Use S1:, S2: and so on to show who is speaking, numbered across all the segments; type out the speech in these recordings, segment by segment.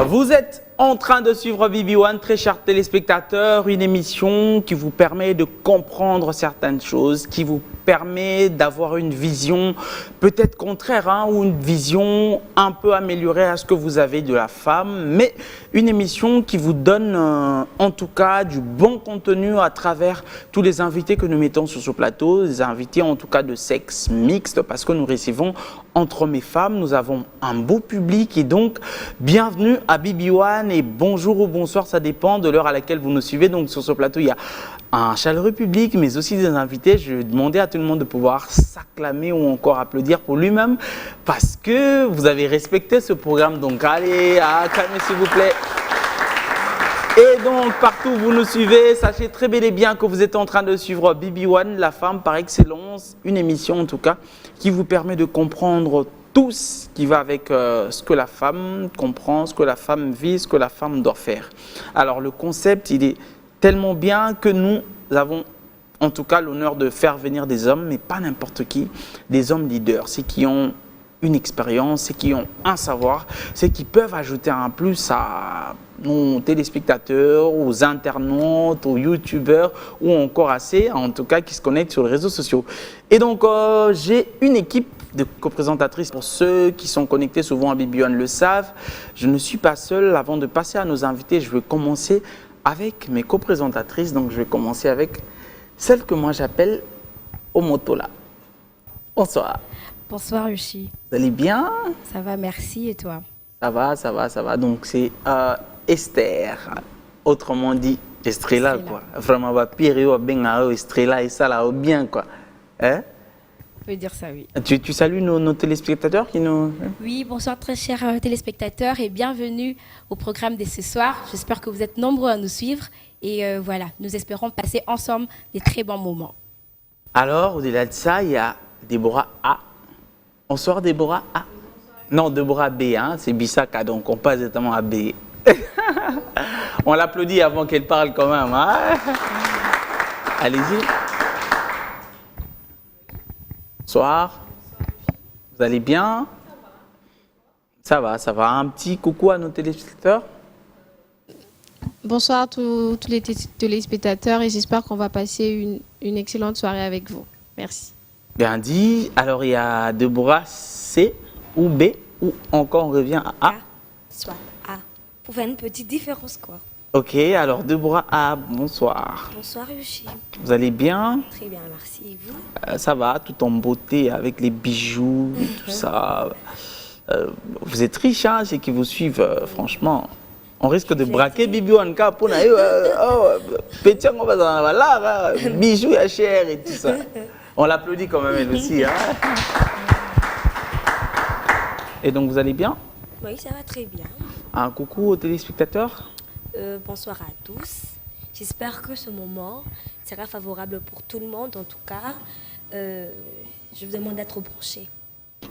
S1: Vous êtes en train de suivre BB1, très chers téléspectateurs, une émission qui vous permet de comprendre certaines choses, qui vous permet d'avoir une vision peut-être contraire ou une vision un peu améliorée à ce que vous avez de la femme, mais une émission qui vous donne en tout cas du bon contenu à travers tous les invités que nous mettons sur ce plateau, des invités en tout cas de sexe mixte, parce que nous recevons entre hommes et femmes, nous avons un beau public et donc bienvenue à BB1 et bonjour ou bonsoir, ça dépend de l'heure à laquelle vous nous suivez. Donc sur ce plateau, il y a un chaleureux public, mais aussi des invités. Je vais demander à tout le monde de pouvoir s'acclamer ou encore applaudir pour lui-même parce que vous avez respecté ce programme. Donc allez, acclamez s'il vous plaît. Et donc, partout où vous nous suivez, sachez très bel et bien que vous êtes en train de suivre BB1, la femme par excellence, une émission en tout cas, qui vous permet de comprendre tout ce qui va avec ce que la femme comprend, ce que la femme vit, ce que la femme doit faire. Alors, le concept, il est tellement bien que nous avons en tout cas l'honneur de faire venir des hommes, mais pas n'importe qui, des hommes leaders, ceux qui ont une expérience, ceux qui ont un savoir, ceux qui peuvent ajouter un plus à nos téléspectateurs, aux internautes, aux youtubeurs ou encore à ceux, en tout cas, qui se connectent sur les réseaux sociaux. Et donc, j'ai une équipe de co-présentatrices. Pour ceux qui sont connectés souvent à BB1 le savent, je ne suis pas seul. Avant de passer à nos invités, je vais commencer avec mes co-présentatrices. Donc, je vais commencer avec celle que moi j'appelle Omotola. Bonsoir.
S2: Bonsoir Yoshi.
S1: Vous allez bien?
S2: Ça va, merci. Et toi?
S1: Ça va, ça va, ça va. Donc, c'est Esther, autrement dit Estrella, quoi. Vraiment, pire, ben, Estrella et ça, là, bien, quoi. Hein?
S2: On peut dire ça, oui.
S1: Tu salues nos téléspectateurs qui nous...
S2: Oui, bonsoir très chers téléspectateurs et bienvenue au programme de ce soir. J'espère que vous êtes nombreux à nous suivre et voilà, nous espérons passer ensemble des très bons moments. Alors,
S1: au-delà de ça, il y a Déborah A. Bonsoir Déborah A. Non, Déborah B, hein, c'est Bissaka, donc on passe directement à B. On l'applaudit avant qu'elle parle quand même. Hein? Allez-y. Bonsoir. Vous allez bien? Ça va, ça va. Un petit coucou à nos téléspectateurs.
S3: Bonsoir à tous les téléspectateurs et j'espère qu'on va passer une excellente soirée avec vous. Merci.
S1: Bien dit. Alors, il y a Déborah C ou B ou encore on revient à A.
S4: Soit A. Pour faire une petite différence, quoi.
S1: Ok, alors Déborah A, bonsoir.
S4: Bonsoir Yoshi.
S1: Vous allez bien?
S4: Très bien, merci. Et vous?
S1: Ça va, tout en beauté, avec les bijoux, tout ça. Vous êtes riche, hein, ceux qui vous suivent, franchement. On risque de braquer BB1 pour petit, on va dans la bijoux à cher et tout ça. On l'applaudit quand même, elle aussi. Hein. Et donc, vous allez bien?
S4: Oui, ça va très bien.
S1: Un coucou aux téléspectateurs.
S4: Bonsoir à tous. J'espère que ce moment sera favorable pour tout le monde. En tout cas, je vous demande d'être branchés.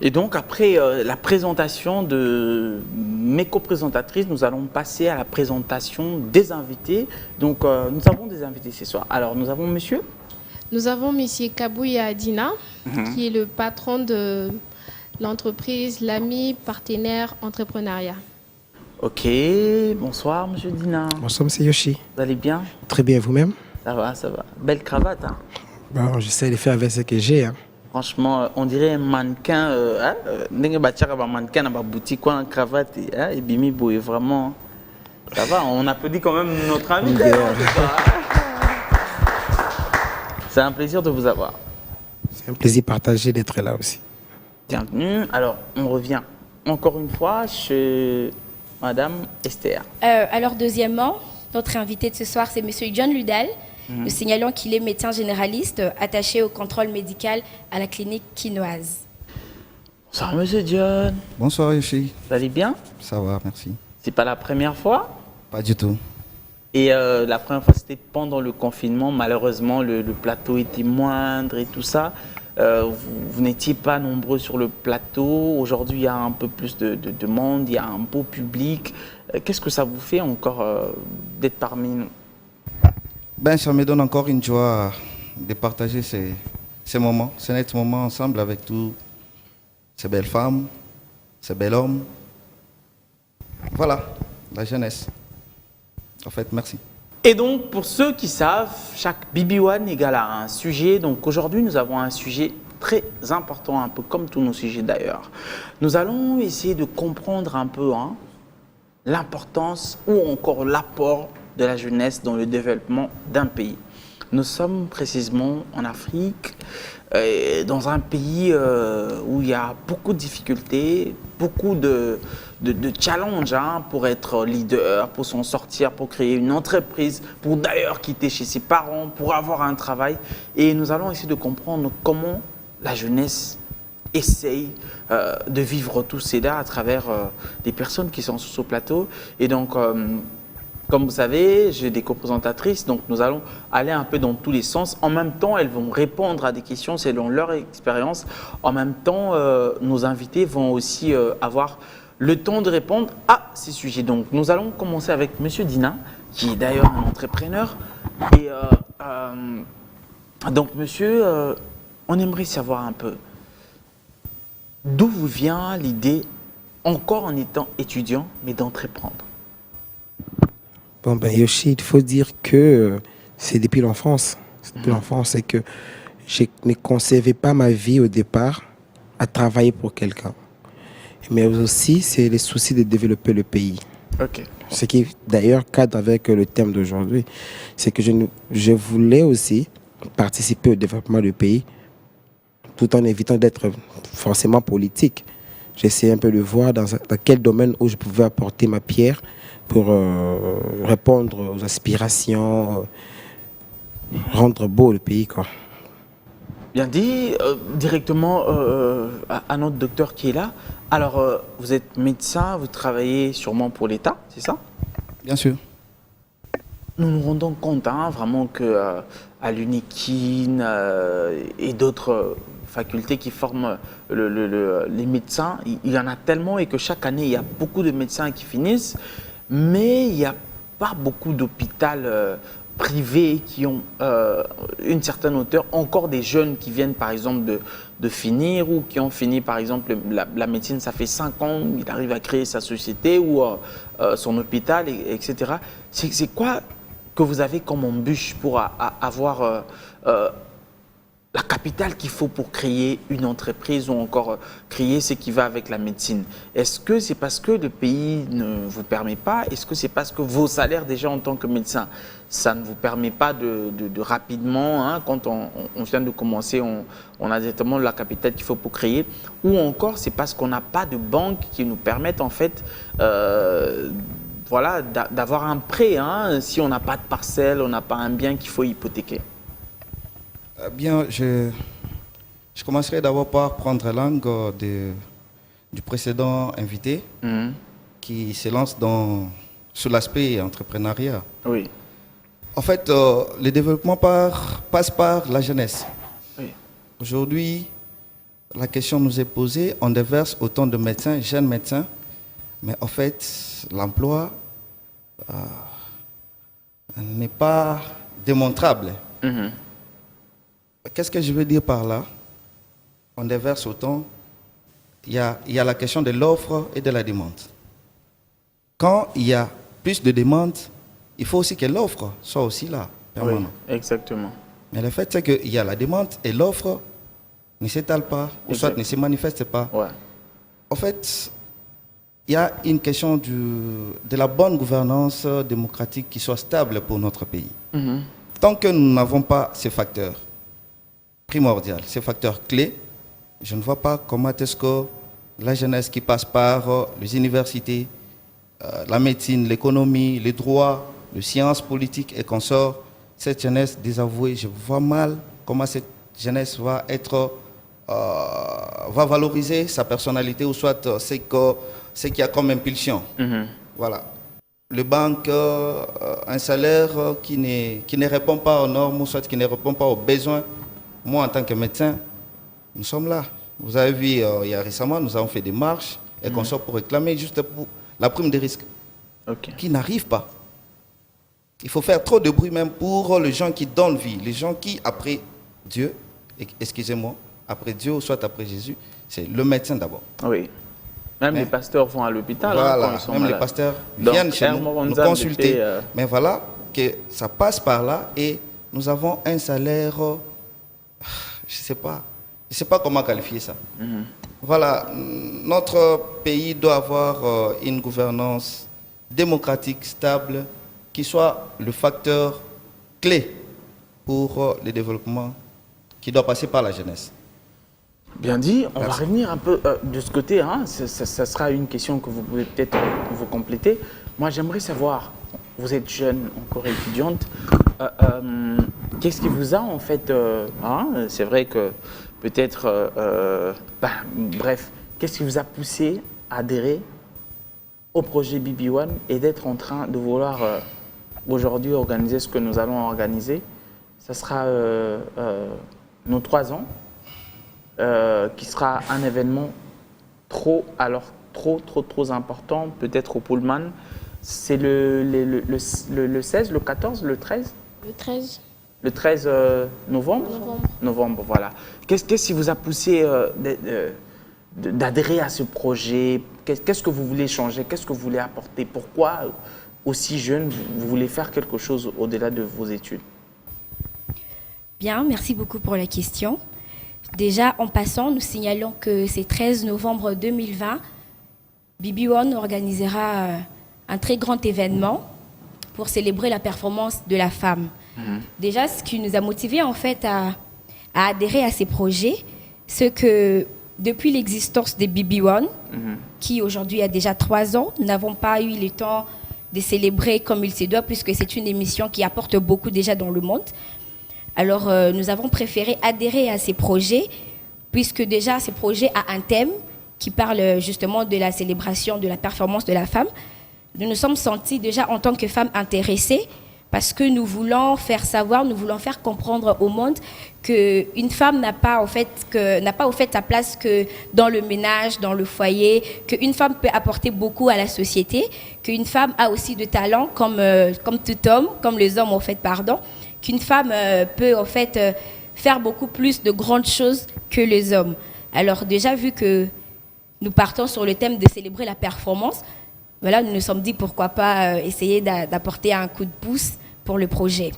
S1: Et donc, après la présentation de mes co-présentatrices, nous allons passer à la présentation des invités. Donc, nous avons des invités ce soir. Alors, nous avons monsieur?
S3: Nous avons monsieur Kabouya Dina, qui est le patron de l'entreprise L'Ami Partenaire Entrepreneuriat.
S1: Ok, bonsoir monsieur Dina.
S5: Bonsoir monsieur Yoshi.
S1: Vous allez bien?
S5: Très bien, vous-même?
S1: Ça va, ça va. Belle cravate, hein?
S5: Bon, j'essaie de faire avec ce que j'ai. Hein.
S1: Franchement, on dirait un mannequin. Mannequin dans ma boutique, quoi, en cravate et bimi boy, vraiment. Ça va, on applaudit quand même notre invité. C'est un plaisir de vous avoir.
S5: C'est un plaisir partagé d'être là aussi.
S1: Bienvenue. Alors, on revient encore une fois chez Madame Esther.
S2: Alors, deuxièmement, notre invité de ce soir, c'est monsieur John Ludal. Nous signalons qu'il est médecin généraliste attaché au contrôle médical à la clinique quinoise.
S1: Bonsoir monsieur John.
S6: Bonsoir Yoshi.
S1: Vous allez bien?
S6: Ça va, merci.
S1: C'est pas la première fois?
S6: Pas du tout.
S1: Et la première fois, c'était pendant le confinement. Malheureusement, le plateau était moindre et tout ça. Vous n'étiez pas nombreux sur le plateau. Aujourd'hui, il y a un peu plus de monde, il y a un beau public. Qu'est-ce que ça vous fait encore d'être parmi nous?
S6: Ben, ça me donne encore une joie de partager ces moments, ces nets moments ensemble avec tous ces belles femmes, ces bels hommes. Voilà. la jeunesse. En fait, merci.
S1: Et donc, pour ceux qui savent, chaque BB1 égale à un sujet. Donc, aujourd'hui, nous avons un sujet très important, un peu comme tous nos sujets d'ailleurs. Nous allons essayer de comprendre un peu l'importance ou encore l'apport de la jeunesse dans le développement d'un pays. Nous sommes précisément en Afrique, dans un pays où il y a beaucoup de difficultés, beaucoup de challenges pour être leader, pour s'en sortir, pour créer une entreprise, pour d'ailleurs quitter chez ses parents, pour avoir un travail. Et nous allons essayer de comprendre comment la jeunesse essaye de vivre tous ces là à travers des personnes qui sont sur ce plateau. Et donc, comme vous savez, j'ai des co-présentatrices, donc nous allons aller un peu dans tous les sens. En même temps, elles vont répondre à des questions selon leur expérience. En même temps, nos invités vont aussi avoir le temps de répondre à ces sujets. Donc, nous allons commencer avec Monsieur Dina, qui est d'ailleurs un entrepreneur. Et donc, monsieur, on aimerait savoir un peu d'où vous vient l'idée, encore en étant étudiant, mais d'entreprendre.
S5: Bon, ben Yoshi, il faut dire que c'est depuis l'enfance. C'est depuis l'enfance, c'est que je ne concevais pas ma vie au départ à travailler pour quelqu'un. Mais aussi, c'est les soucis de développer le pays.
S1: Ok.
S5: Ce qui, d'ailleurs, cadre avec le thème d'aujourd'hui. C'est que je voulais aussi participer au développement du pays tout en évitant d'être forcément politique. J'essayais un peu de voir dans quel domaine où je pouvais apporter ma pierre pour répondre aux aspirations, rendre beau le pays, quoi.
S1: Bien dit, directement à notre docteur qui est là. Alors, vous êtes médecin, vous travaillez sûrement pour l'État, c'est ça?
S6: Bien sûr.
S1: Nous nous rendons compte vraiment que à l'UNIKIN et d'autres facultés qui forment les médecins, il y en a tellement et que chaque année, il y a beaucoup de médecins qui finissent, mais il n'y a pas beaucoup d'hôpitaux privés qui ont une certaine hauteur, encore des jeunes qui viennent par exemple de finir ou qui ont fini par exemple la médecine, ça fait 5 ans, il arrive à créer sa société ou son hôpital, etc. C'est quoi que vous avez comme embûche pour avoir la capitale qu'il faut pour créer une entreprise ou encore créer ce qui va avec la médecine? Est-ce que c'est parce que le pays ne vous permet pas? Est-ce que c'est parce que vos salaires déjà en tant que médecin, ça ne vous permet pas de rapidement, quand on vient de commencer, on a directement la capitale qu'il faut pour créer? Ou encore c'est parce qu'on n'a pas de banque qui nous permettent en fait d'avoir un prêt si on n'a pas de parcelle, on n'a pas un bien qu'il faut hypothéquer?
S6: Bien, je commencerai d'abord par prendre langue du précédent invité qui se lance sur l'aspect entrepreneuriat.
S1: Oui.
S6: En fait, le développement passe par la jeunesse.
S1: Oui.
S6: Aujourd'hui, la question nous est posée, on déverse autant de médecins, jeunes médecins, mais en fait, l'emploi n'est pas démontrable. Qu'est-ce que je veux dire par là? On déverse autant. Il y a la question de l'offre et de la demande. Quand il y a plus de demande, il faut aussi que l'offre soit aussi là, permanent.
S1: Oui, exactement.
S6: Mais le fait, c'est qu'il y a la demande et l'offre ne s'étale pas, ou soit ne se manifeste pas.
S1: Ouais.
S6: En fait, il y a une question de la bonne gouvernance démocratique qui soit stable pour notre pays. Tant que nous n'avons pas ces facteurs primordiaux, ces facteurs clés, je ne vois pas comment est-ce que la jeunesse qui passe par les universités, la médecine, l'économie, les droits, les sciences politiques et consorts, cette jeunesse désavouée, je vois mal comment cette jeunesse va valoriser sa personnalité ou soit ce qu'il y a comme impulsion. Voilà. Le banque, un salaire qui ne répond pas aux normes ou soit qui ne répond pas aux besoins. Moi, en tant que médecin, nous sommes là. Vous avez vu, il y a récemment, nous avons fait des marches et consorts pour réclamer juste pour la prime de risque, qui n'arrive pas. Il faut faire trop de bruit même pour les gens qui donnent vie, les gens qui, après Dieu, excusez-moi, après Dieu ou soit après Jésus, c'est le médecin d'abord.
S1: Oui. Même
S6: Mais-
S1: les pasteurs vont à l'hôpital quand
S6: Voilà,
S1: ils sont
S6: même les
S1: malades.
S6: pasteurs
S1: Donc,
S6: viennent chez
S1: Hermo
S6: nous
S1: Gonzalez
S6: consulter.
S1: était,
S6: Mais voilà, que ça passe par là et nous avons un salaire, je sais pas comment qualifier ça. Voilà, notre pays doit avoir une gouvernance démocratique, stable, qui soit le facteur clé pour le développement qui doit passer par la jeunesse.
S1: Bien dit, on
S6: Merci.
S1: va revenir un peu de ce côté. Hein. Ça sera une question que vous pouvez peut-être vous compléter. Moi, j'aimerais savoir, vous êtes jeune, encore étudiante, qu'est-ce qui vous a en fait... c'est vrai que peut-être... bref, qu'est-ce qui vous a poussé à adhérer au projet BB1 et d'être en train de vouloir aujourd'hui organiser ce que nous allons organiser? Ça sera nos 3 ans. Qui sera un événement trop important, peut-être au Pullman. C'est le 16, le 14, le 13
S3: Le 13
S1: Le 13 novembre Novembre, voilà. Qu'est-ce qui vous a poussé d'adhérer à ce projet? Qu'est-ce que vous voulez changer? Qu'est-ce que vous voulez apporter? Pourquoi, aussi jeune, vous voulez faire quelque chose au-delà de vos études?
S2: Bien, merci beaucoup pour la question. Déjà, en passant, nous signalons que c'est 13 novembre 2020, BB1 organisera un très grand événement pour célébrer la performance de la femme. Déjà, ce qui nous a motivés en fait à adhérer à ces projets, c'est que depuis l'existence des BB1, qui aujourd'hui a déjà 3 ans, nous n'avons pas eu le temps de célébrer comme il se doit, puisque c'est une émission qui apporte beaucoup déjà dans le monde. Alors, nous avons préféré adhérer à ces projets, puisque déjà, ces projets ont un thème qui parle justement de la célébration de la performance de la femme. Nous nous sommes sentis déjà en tant que femmes intéressées, parce que nous voulons faire savoir, nous voulons faire comprendre au monde qu'une femme n'a pas au fait sa place que dans le ménage, dans le foyer, qu'une femme peut apporter beaucoup à la société, qu'une femme a aussi de talent comme tout homme, comme les hommes en fait, pardon, qu'une femme peut en fait faire beaucoup plus de grandes choses que les hommes. Alors déjà, vu que nous partons sur le thème de célébrer la performance, voilà, nous nous sommes dit pourquoi pas essayer d'apporter un coup de pouce pour le projet.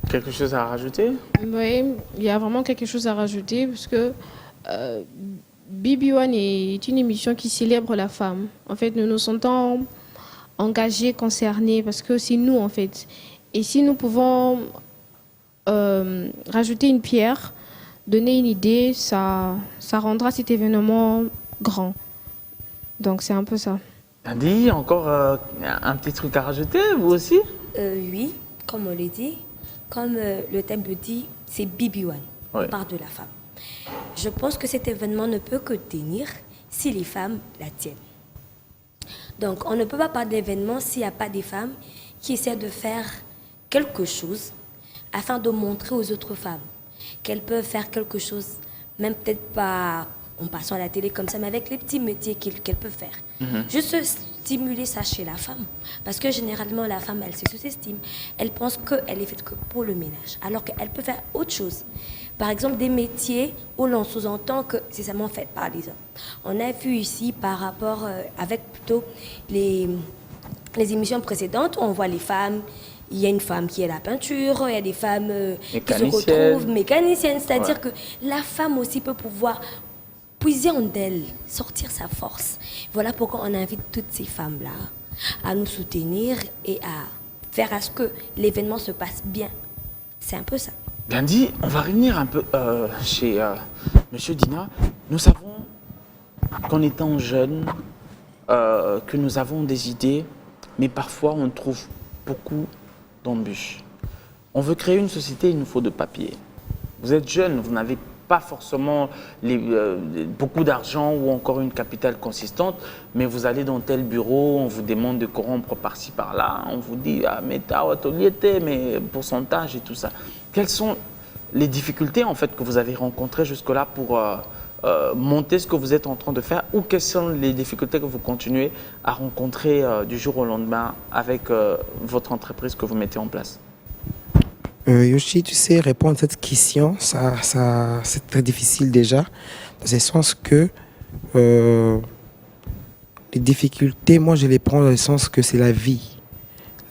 S1: Quelque chose à rajouter?
S3: Oui, il y a vraiment quelque chose à rajouter parce que BB1 est une émission qui célèbre la femme. En fait, nous nous sentons engagés, concernés parce que c'est nous en fait. Et si nous pouvons rajouter une pierre, donner une idée, ça rendra cet événement grand. Donc c'est un peu ça.
S1: Andy, encore un petit truc à rajouter, vous aussi?
S4: Oui, comme on l'a dit, comme le thème le dit, c'est BB1,
S1: Ouais.
S4: on parle de la femme. Je pense que cet événement ne peut que tenir si les femmes la tiennent. Donc, on ne peut pas parler d'événement s'il n'y a pas des femmes qui essaient de faire quelque chose afin de montrer aux autres femmes qu'elles peuvent faire quelque chose, même peut-être pas en passant à la télé comme ça, mais avec les petits métiers qu'elles peuvent faire. Juste stimuler ça chez la femme. Parce que généralement, la femme, elle se sous-estime. Elle pense qu'elle est faite que pour le ménage, alors qu'elle peut faire autre chose. Par exemple, des métiers où l'on sous-entend que c'est seulement fait par les hommes. On a vu ici, par rapport avec plutôt les émissions précédentes, on voit les femmes. Il y a une femme qui est la peinture, il y a des femmes qui se retrouvent mécaniciennes. C'est-à-dire que la femme aussi peut pouvoir puiser en elle, sortir sa force. Voilà pourquoi on invite toutes ces femmes-là à nous soutenir et à faire à ce que l'événement se passe bien. C'est un peu ça.
S1: Bien dit, on va revenir un peu chez Monsieur Dina. Nous savons qu'en étant jeunes, que nous avons des idées, mais parfois on trouve beaucoup d'embûches. On veut créer une société, il nous faut de papier. Vous êtes jeune, vous n'avez pas forcément beaucoup d'argent ou encore une capitale consistante, mais vous allez dans tel bureau, on vous demande de corrompre par-ci par-là, on vous dit ah mais t'as autoliété, mais pourcentage et tout ça. Quelles sont les difficultés en fait que vous avez rencontrées jusque-là pour monter ce que vous êtes en train de faire, ou quelles sont les difficultés que vous continuez à rencontrer du jour au lendemain avec votre entreprise que vous mettez en place?
S5: Yoshi, tu sais, répondre à cette question, c'est très difficile déjà, dans le sens que Les difficultés, moi, je les prends dans le sens que c'est la vie.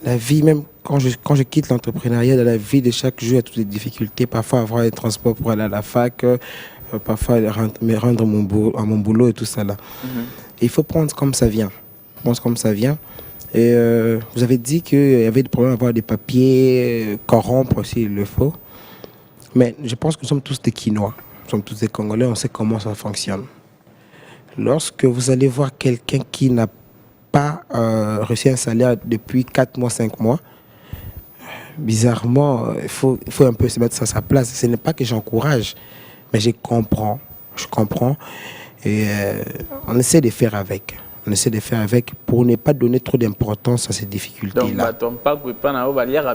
S5: La vie, même quand je quitte l'entrepreneuriat, dans la vie de chaque jour, il y a toutes les difficultés. Parfois, avoir les transports pour aller à la fac, parfois me rendre à mon boulot et tout ça là. Il faut prendre comme ça vient. Prendre comme ça vient. Et vous avez dit qu'il y avait des problèmes à avoir des papiers, corrompre s'il le faut. Mais je pense que nous sommes tous des Quinois. Nous sommes tous des Congolais, on sait comment ça fonctionne. Lorsque vous allez voir quelqu'un qui n'a pas reçu un salaire depuis 4 mois, 5 mois, bizarrement, il faut un peu se mettre à sa place. Ce n'est pas que j'encourage, mais je comprends. Et on essaie de faire avec. On essaie de faire avec pour ne pas donner trop d'importance à ces difficultés-là.
S1: Donc, pas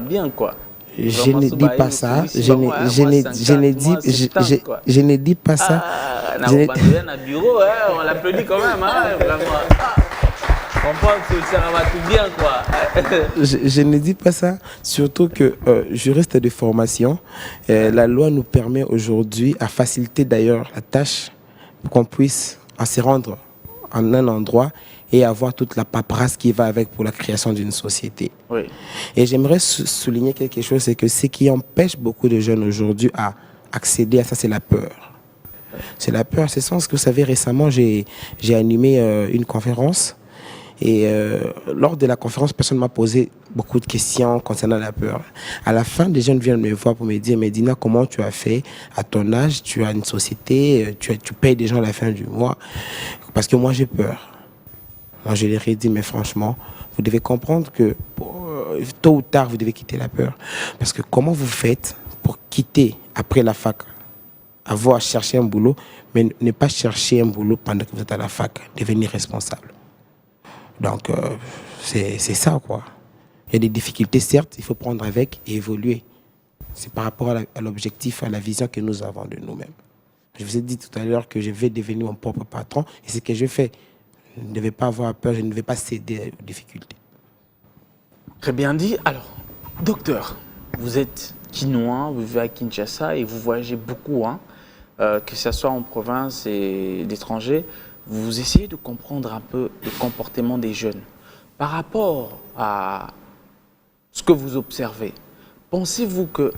S1: bien, quoi.
S5: Je ne dis pas ça. Je ne dis pas ça.
S1: On l'applaudit quand même, hein, vraiment. On pense que ça va tout bien, quoi.
S5: Je ne dis pas ça, surtout que juriste de formation, la loi nous permet aujourd'hui, à faciliter d'ailleurs la tâche, pour qu'on puisse se rendre en un endroit et avoir toute la paperasse qui va avec pour la création d'une société.
S1: Oui.
S5: Et j'aimerais souligner quelque chose, c'est que ce qui empêche beaucoup de jeunes aujourd'hui à accéder à ça, c'est la peur. C'est la peur, c'est sens que vous savez, récemment, j'ai animé une conférence. Et lors de la conférence, personne ne m'a posé beaucoup de questions concernant la peur. À la fin, des jeunes viennent me voir pour me dire, mais Dina, comment tu as fait? À ton âge, tu as une société, tu payes des gens à la fin du mois. Parce que moi, j'ai peur. Moi, je leur ai dit, mais franchement, vous devez comprendre que tôt ou tard, vous devez quitter la peur. Parce que comment vous faites pour quitter après la fac, avoir cherché un boulot, mais ne pas chercher un boulot pendant que vous êtes à la fac, devenir responsable? Donc, c'est ça, quoi. Il y a des difficultés, certes, il faut prendre avec et évoluer. C'est par rapport à l'objectif, à la vision que nous avons de nous-mêmes. Je vous ai dit tout à l'heure que je vais devenir mon propre patron et c'est ce que je fais. Je ne vais pas avoir peur, je ne vais pas céder aux difficultés.
S1: Très bien dit. Alors, docteur, vous êtes Quinois, vous vivez à Kinshasa et vous voyagez beaucoup, hein, que ce soit en province et d'étrangers. Vous essayez de comprendre un peu le comportement des jeunes. Par rapport à ce que vous observez, pensez-vous que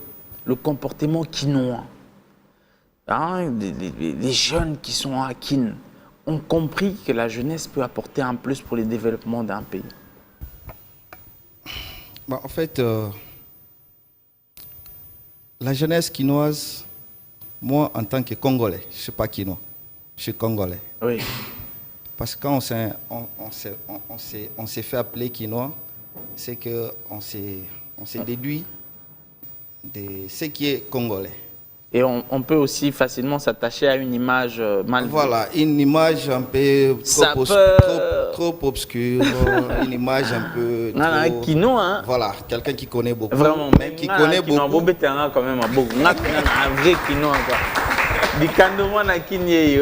S1: le comportement quinois, hein, les jeunes qui sont à Kin, ont compris que la jeunesse peut apporter un plus pour le développement d'un pays?
S6: En fait, la jeunesse quinoise, moi en tant que Congolais, je ne suis pas quinois, je suis Congolais.
S1: Oui.
S6: Parce que quand on s'est fait appeler quinois, c'est qu'on s'est déduit de ce qui est congolais.
S1: Et on peut aussi facilement s'attacher à une image mal vue.
S6: Voilà, une image un peu trop obscure, une image un peu trop...
S1: Quinoa, hein?
S6: Voilà, quelqu'un qui connaît beaucoup.
S1: Vraiment,
S6: même qui connaît beaucoup.
S1: Quand même, un vrai quinoa, quoi. Du candomouan na Kinye.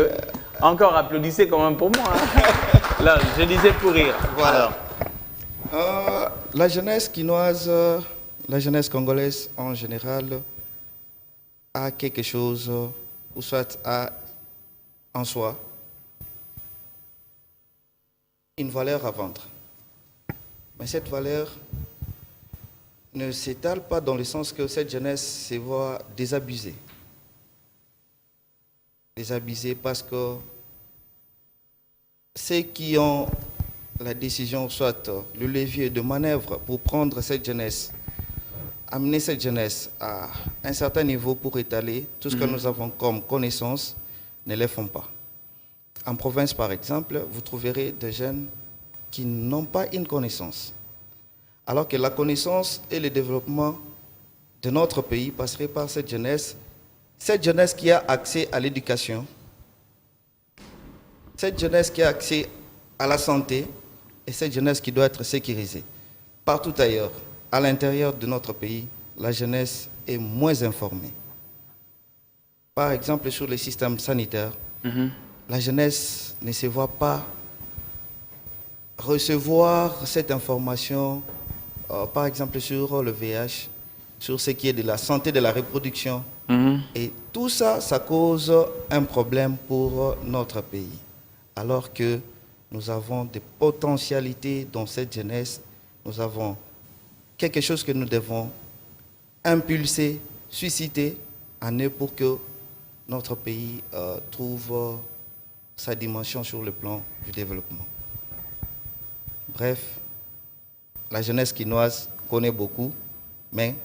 S1: Encore applaudissez quand même pour moi. Hein. Là, je disais pour rire.
S6: Voilà. La jeunesse quinoise, la jeunesse congolaise en général, a quelque chose, ou soit a en soi, une valeur à vendre. Mais cette valeur ne s'étale pas dans le sens que cette jeunesse se voit désabusée. Désabusée parce que ceux qui ont la décision, soit le levier de manœuvre pour prendre cette jeunesse, amener cette jeunesse à un certain niveau pour étaler tout ce que nous avons comme connaissance, ne les font pas. En province, par exemple, vous trouverez des jeunes qui n'ont pas une connaissance. Alors que la connaissance et le développement de notre pays passerait par cette jeunesse qui a accès à l'éducation, cette jeunesse qui a accès à la santé et cette jeunesse qui doit être sécurisée. Partout ailleurs, à l'intérieur de notre pays, la jeunesse est moins informée. Par exemple, sur les systèmes sanitaires, la jeunesse ne se voit pas recevoir cette information, par exemple sur le VIH, sur ce qui est de la santé de la reproduction. Et tout ça, ça cause un problème pour notre pays. Alors que nous avons des potentialités dans cette jeunesse, nous avons quelque chose que nous devons impulser, susciter en eux pour que notre pays trouve sa dimension sur le plan du développement. Bref, la jeunesse quinoise connaît beaucoup, mais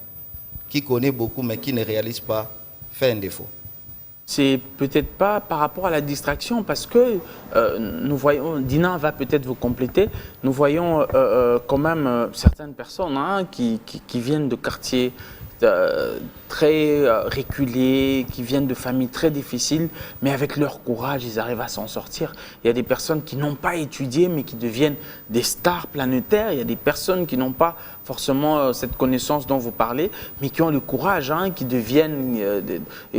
S6: qui connaît beaucoup, mais qui ne réalise pas, fait un défaut.
S1: C'est peut-être pas par rapport à la distraction, parce que nous voyons, Dina va peut-être vous compléter, nous voyons quand même certaines personnes qui viennent de quartiers très reculés, qui viennent de familles très difficiles, mais avec leur courage, ils arrivent à s'en sortir. Il y a des personnes qui n'ont pas étudié, mais qui deviennent des stars planétaires. Il y a des personnes qui n'ont pas forcément cette connaissance dont vous parlez, mais qui ont le courage, qui deviennent,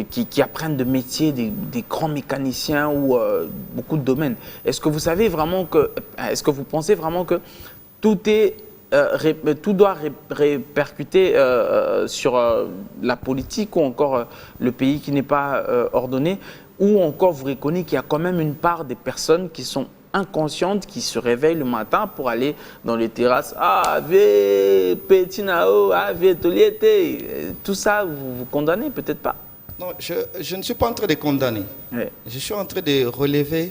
S1: qui apprennent de métiers, des grands mécaniciens ou beaucoup de domaines. Est-ce que vous savez vraiment est-ce que vous pensez vraiment que tout doit répercuter sur la politique ou encore le pays qui n'est pas ordonné, ou encore vous reconnaissez qu'il y a quand même une part des personnes qui sont inconscientes, qui se réveillent le matin pour aller dans les terrasses, petit nao, toliete, tout ça, vous condamnez peut-être pas?
S6: Non, je ne suis pas en train de condamner.
S1: Oui.
S6: Je suis en train de relever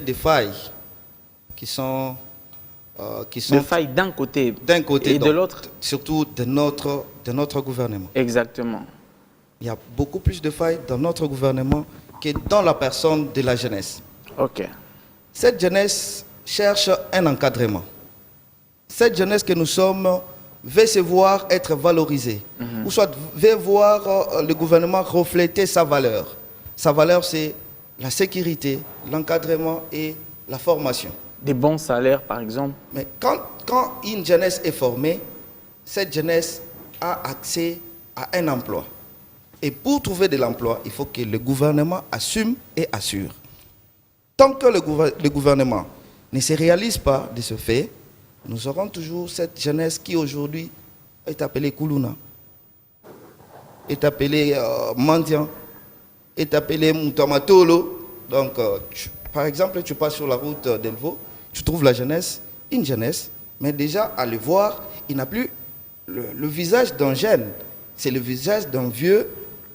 S6: des failles qui sont
S1: des failles d'un côté et
S6: donc,
S1: de l'autre.
S6: Surtout de notre gouvernement.
S1: Exactement.
S6: Il y a beaucoup plus de failles dans notre gouvernement que dans la personne de la jeunesse.
S1: Ok.
S6: Cette jeunesse cherche un encadrement. Cette jeunesse que nous sommes veut se voir être valorisée. Ou soit veut voir le gouvernement refléter sa valeur. Sa valeur, c'est la sécurité, l'encadrement et la formation.
S1: Des bons salaires, par exemple.
S6: Mais quand une jeunesse est formée, cette jeunesse a accès à un emploi. Et pour trouver de l'emploi, il faut que le gouvernement assume et assure. Tant que le gouvernement ne se réalise pas de ce fait, nous aurons toujours cette jeunesse qui aujourd'hui est appelée Koulouna, est appelée Mendiant, est appelée Moutamatolo. Donc, par exemple, tu passes sur la route d'Elvo, tu trouves la jeunesse, une jeunesse, mais déjà à le voir, il n'a plus le visage d'un jeune, c'est le visage d'un vieux,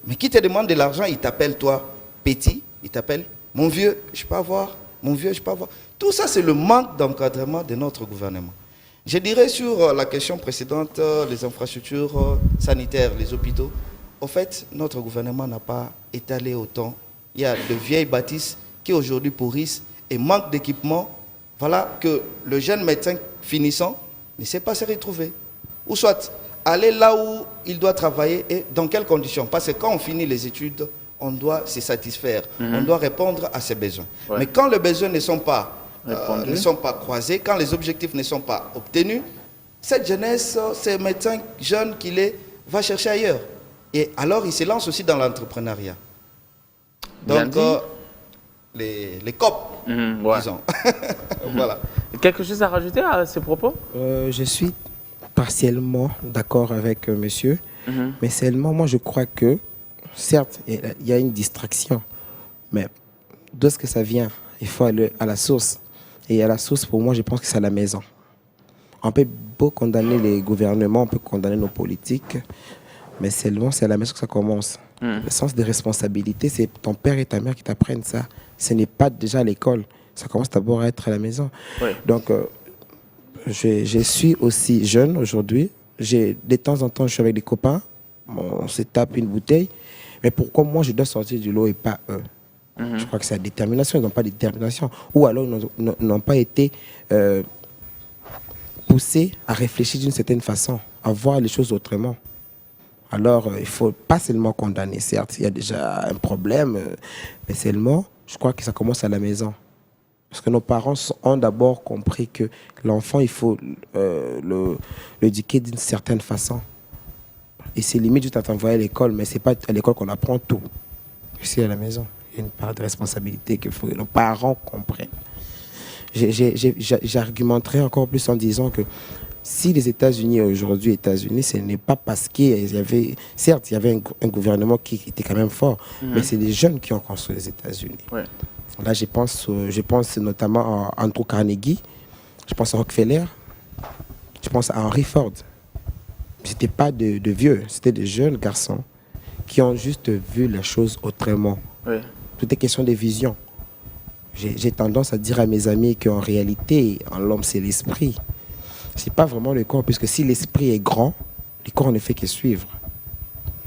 S6: mais qui te demande de l'argent, il t'appelle toi petit, il t'appelle mon vieux, je peux avoir, mon vieux, je peux avoir. Tout ça, c'est le manque d'encadrement de notre gouvernement. Je dirais sur la question précédente, les infrastructures sanitaires, les hôpitaux, au fait, notre gouvernement n'a pas étalé autant. Il y a de vieilles bâtisses qui aujourd'hui pourrissent et manquent d'équipement. Voilà que le jeune médecin finissant ne sait pas se retrouver. Ou soit aller là où il doit travailler et dans quelles conditions. Parce que quand on finit les études, on doit se satisfaire, on doit répondre à ses besoins. Ouais. Mais quand les besoins ne sont pas croisés, quand les objectifs ne sont pas obtenus, cette jeunesse, ce médecin jeune qu'il est, va chercher ailleurs. Et alors il se lance aussi dans l'entrepreneuriat. Donc, les COP, disons. Voilà.
S1: Quelque chose à rajouter à ces propos?
S5: Je suis partiellement d'accord avec monsieur, mais seulement moi je crois que, certes, il y a une distraction, mais d'où est-ce que ça vient? Il faut aller à la source. Et à la source, pour moi, je pense que c'est à la maison. On peut beau condamner les gouvernements, on peut condamner nos politiques, mais seulement c'est à la maison que ça commence. Le sens de responsabilité, c'est ton père et ta mère qui t'apprennent ça. Ce n'est pas déjà à l'école. Ça commence d'abord à être à la maison. Oui. Donc, je suis aussi jeune aujourd'hui. De temps en temps, je suis avec des copains. On se tape une bouteille. Mais pourquoi moi, je dois sortir du lot et pas eux? Je crois que c'est la détermination. Ils n'ont pas de détermination. Ou alors, ils n'ont pas été poussés à réfléchir d'une certaine façon, à voir les choses autrement. Alors, il ne faut pas seulement condamner. Certes, il y a déjà un problème, mais seulement, je crois que ça commence à la maison. Parce que nos parents ont d'abord compris que l'enfant, il faut l'éduquer d'une certaine façon. Et c'est limite juste à t'envoyer à l'école, mais ce n'est pas à l'école qu'on apprend tout. C'est à la maison. Il y a une part de responsabilité qu'il faut que nos parents comprennent. J'argumenterai encore plus en disant que si les États-Unis aujourd'hui, États-Unis, ce n'est pas parce qu'il y avait, certes, il y avait un gouvernement qui était quand même fort, mais c'est les jeunes qui ont construit les États-Unis.
S1: Ouais.
S5: Là, je pense notamment à Andrew Carnegie, je pense à Rockefeller, je pense à Henry Ford. C'était pas de vieux, c'était des jeunes garçons qui ont juste vu les choses autrement.
S1: Oui.
S5: Tout est question de vision. J'ai tendance à dire à mes amis qu'en réalité, en l'homme, c'est l'esprit. C'est pas vraiment le corps, puisque si l'esprit est grand, le corps ne fait que suivre.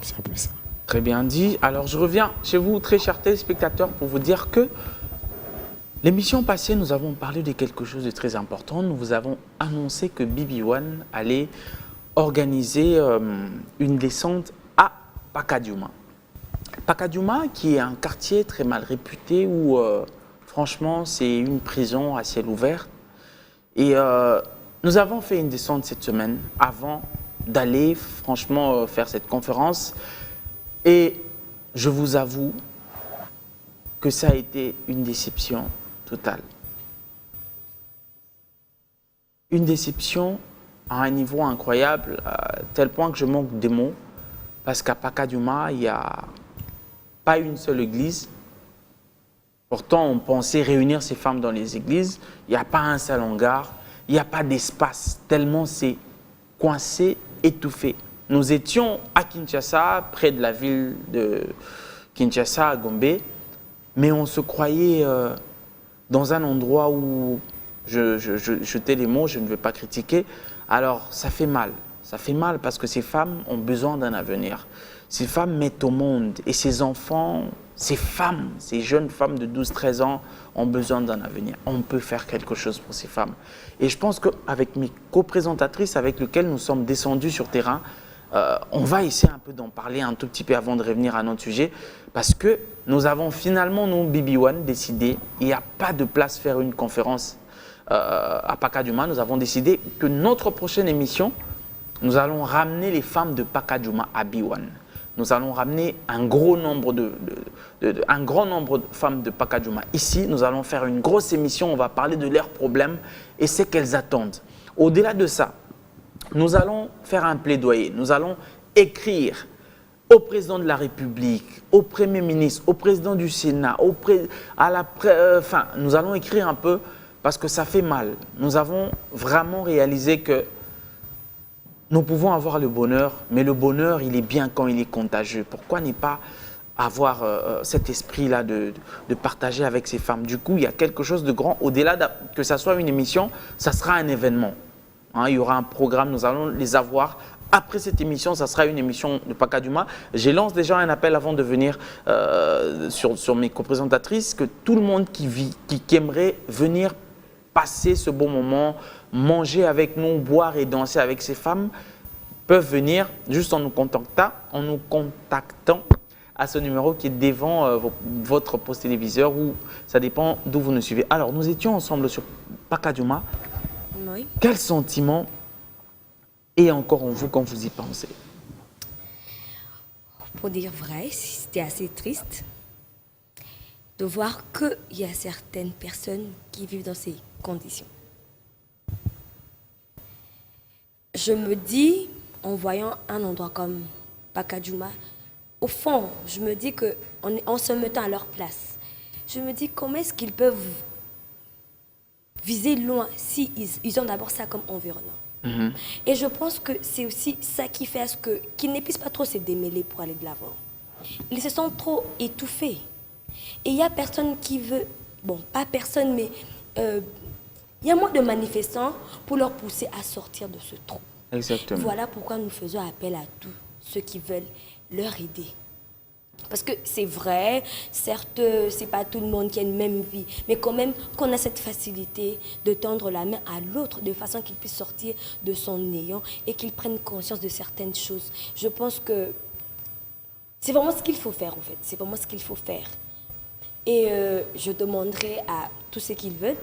S5: C'est un peu ça.
S1: Très bien dit. Alors, je reviens chez vous, très chers téléspectateurs, pour vous dire que l'émission passée, nous avons parlé de quelque chose de très important. Nous vous avons annoncé que BB1 allait organiser une descente à Pacadiouma. Pacadiouma, qui est un quartier très mal réputé où, franchement, c'est une prison à ciel ouvert. Et nous avons fait une descente cette semaine avant d'aller, franchement, faire cette conférence. Et je vous avoue que ça a été une déception totale. Une déception à un niveau incroyable, à tel point que je manque de mots, parce qu'à Pacadiouma, il n'y a pas une seule église. Pourtant, on pensait réunir ces femmes dans les églises. Il n'y a pas un seul hangar, il n'y a pas d'espace, tellement c'est coincé, étouffé. Nous étions à Kinshasa, près de la ville de Kinshasa, à Gombe, mais on se croyait dans un endroit où, je tais les mots, je ne vais pas critiquer. Alors, ça fait mal. Ça fait mal parce que ces femmes ont besoin d'un avenir. Ces femmes mettent au monde et ces enfants, ces femmes, ces jeunes femmes de 12-13 ans ont besoin d'un avenir. On peut faire quelque chose pour ces femmes. Et je pense qu'avec mes co-présentatrices avec lesquelles nous sommes descendus sur terrain, on va essayer un peu d'en parler un tout petit peu avant de revenir à notre sujet, parce que nous avons finalement, nous, BB1, décidé, il n'y a pas de place faire une conférence à Pacadiouma. Nous avons décidé que notre prochaine émission, nous allons ramener les femmes de Pacadiouma à B1. Nous allons ramener un grand nombre de femmes de Pacadiouma ici. Nous allons faire une grosse émission, on va parler de leurs problèmes et ce qu'elles attendent. Au-delà de ça, nous allons faire un plaidoyer, nous allons écrire au président de la République, au Premier ministre, au président du Sénat, nous allons écrire un peu parce que ça fait mal. Nous avons vraiment réalisé que nous pouvons avoir le bonheur, mais le bonheur, il est bien quand il est contagieux. Pourquoi ne pas avoir cet esprit-là de partager avec ces femmes? Du coup, il y a quelque chose de grand. Au-delà que ça soit une émission, ça sera un événement. Il y aura un programme, nous allons les avoir. Après cette émission, ça sera une émission de Pacadiouma. Je lance déjà un appel avant de venir sur mes co-présentatrices, que tout le monde qui aimerait venir passer ce bon moment, manger avec nous, boire et danser avec ces femmes, peuvent venir juste en nous contactant à ce numéro qui est devant votre poste téléviseur, ou ça dépend d'où vous nous suivez. Alors, nous étions ensemble sur Pacadiouma.
S4: Oui.
S1: Quel sentiment est encore en vous quand vous y pensez?
S4: Pour dire vrai, c'était assez triste de voir qu'il y a certaines personnes qui vivent dans ces conditions. Je me dis, en voyant un endroit comme Pacadiouma, au fond, je me dis qu'en se mettant à leur place, je me dis comment est-ce qu'ils peuvent viser loin si ils ont d'abord ça comme environnement. Mm-hmm. Et je pense que c'est aussi ça qui fait qu'ils ne puissent pas trop se démêler pour aller de l'avant. Ils se sentent trop étouffés. Et il n'y a personne qui veut, bon, pas personne, mais il y a moins de manifestants pour leur pousser à sortir de ce trou.
S1: Exactement.
S4: Voilà pourquoi nous faisons appel à tous ceux qui veulent leur aider. Parce que c'est vrai, certes, c'est pas tout le monde qui a une même vie, mais quand même qu'on a cette facilité de tendre la main à l'autre de façon qu'il puisse sortir de son néant et qu'il prenne conscience de certaines choses. Je pense que c'est vraiment ce qu'il faut faire, en fait. C'est vraiment ce qu'il faut faire. Et je demanderai à tous ceux qui veulent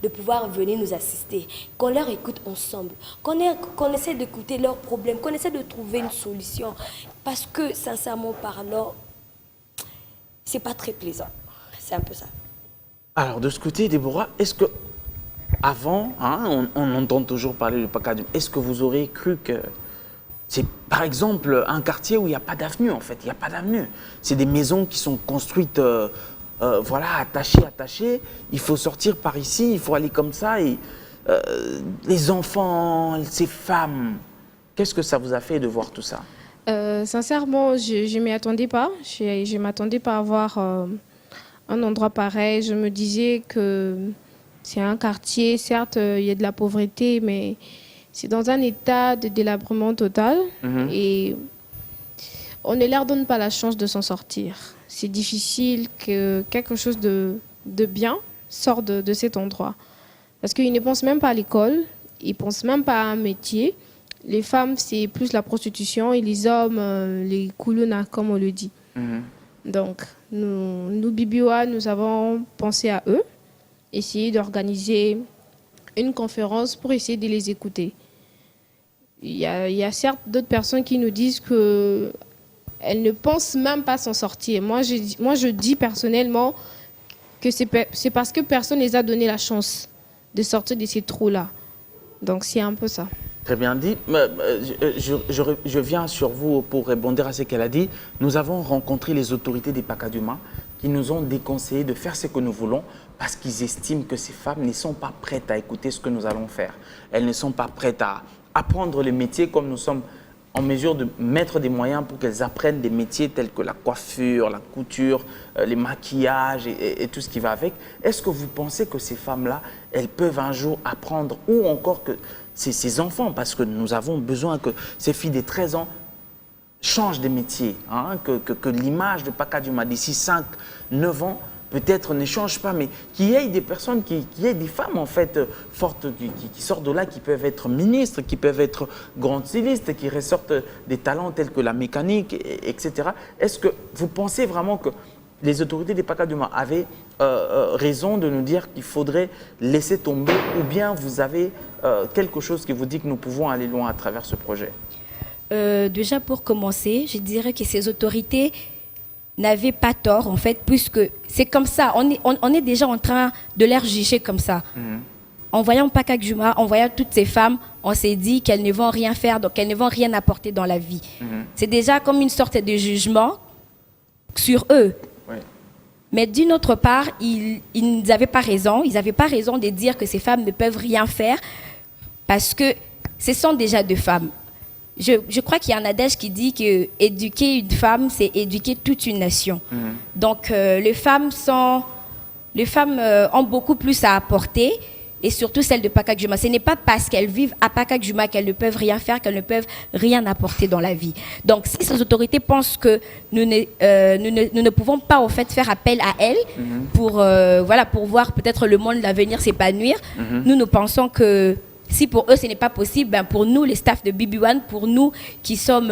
S4: de pouvoir venir nous assister, qu'on leur écoute ensemble, qu'on essaie d'écouter leurs problèmes, qu'on essaie de trouver une solution. Parce que, sincèrement parlant, c'est pas très plaisant. C'est un peu ça.
S1: Alors, de ce côté, Déborah, est-ce que, avant, on entend toujours parler de Pacadiouma, est-ce que vous aurez cru que c'est, par exemple, un quartier où il n'y a pas d'avenue, en fait, il n'y a pas d'avenue. C'est des maisons qui sont construites voilà, attaché, il faut sortir par ici, il faut aller comme ça. Et les enfants, ces femmes, qu'est-ce que ça vous a fait de voir tout ça?
S3: Sincèrement, je ne m'y attendais pas. Je m'attendais pas à voir un endroit pareil. Je me disais que c'est un quartier, certes, il y a de la pauvreté, mais c'est dans un état de délabrement total. Et on ne leur donne pas la chance de s'en sortir. C'est difficile que quelque chose de bien sorte de cet endroit. Parce qu'ils ne pensent même pas à l'école, ils ne pensent même pas à un métier. Les femmes, c'est plus la prostitution et les hommes, les koulouna, comme on le dit. Donc, nous BBOA, nous avons pensé à eux, essayer d'organiser une conférence pour essayer de les écouter. Il y a certes d'autres personnes qui nous disent qu'elles ne pensent même pas s'en sortir. Moi, je dis personnellement que c'est parce que personne ne les a donné la chance de sortir de ces trous-là. Donc, c'est un peu ça.
S1: Très bien dit. Je viens sur vous pour répondre à ce qu'elle a dit. Nous avons rencontré les autorités des Pacaduma qui nous ont déconseillé de faire ce que nous voulons parce qu'ils estiment que ces femmes ne sont pas prêtes à écouter ce que nous allons faire. Elles ne sont pas prêtes à apprendre les métiers comme nous sommes en mesure de mettre des moyens pour qu'elles apprennent des métiers tels que la coiffure, la couture, les maquillages et tout ce qui va avec. Est-ce que vous pensez que ces femmes-là, elles peuvent un jour apprendre ou encore que ces enfants, parce que nous avons besoin que ces filles de 13 ans changent de métier, hein, que l'image de Pacaduma d'ici 5, 9 ans peut-être ne change pas, mais qu'il y ait des personnes, qu'il y ait des femmes en fait fortes qui sortent de là, qui peuvent être ministres, qui peuvent être grandes stylistes, qui ressortent des talents tels que la mécanique, etc. Est-ce que vous pensez vraiment que les autorités des Pacaduma avaient raison de nous dire qu'il faudrait laisser tomber, ou bien vous avez quelque chose qui vous dit que nous pouvons aller loin à travers ce projet?
S2: Déjà pour commencer, je dirais que ces autorités n'avaient pas tort en fait, puisque c'est comme ça, on est déjà en train de les juger comme ça. En voyant Pacaduma, en voyant toutes ces femmes, on s'est dit qu'elles ne vont rien faire, donc elles ne vont rien apporter dans la vie. C'est déjà comme une sorte de jugement sur eux. Mais d'une autre part, ils n'avaient pas raison. Ils n'avaient pas raison de dire que ces femmes ne peuvent rien faire parce que ce sont déjà des femmes. Je crois qu'il y a un adage qui dit que éduquer une femme, c'est éduquer toute une nation. Donc, les femmes ont beaucoup plus à apporter, et surtout celles de Pacaduma. Ce n'est pas parce qu'elles vivent à Pacaduma qu'elles ne peuvent rien faire, qu'elles ne peuvent rien apporter dans la vie. Donc, si ces autorités pensent que nous ne pouvons pas en fait faire appel à elles pour voir peut-être le monde, l'avenir s'épanouir, nous pensons que si pour eux ce n'est pas possible, ben pour nous les staffs de BB1, pour nous qui sommes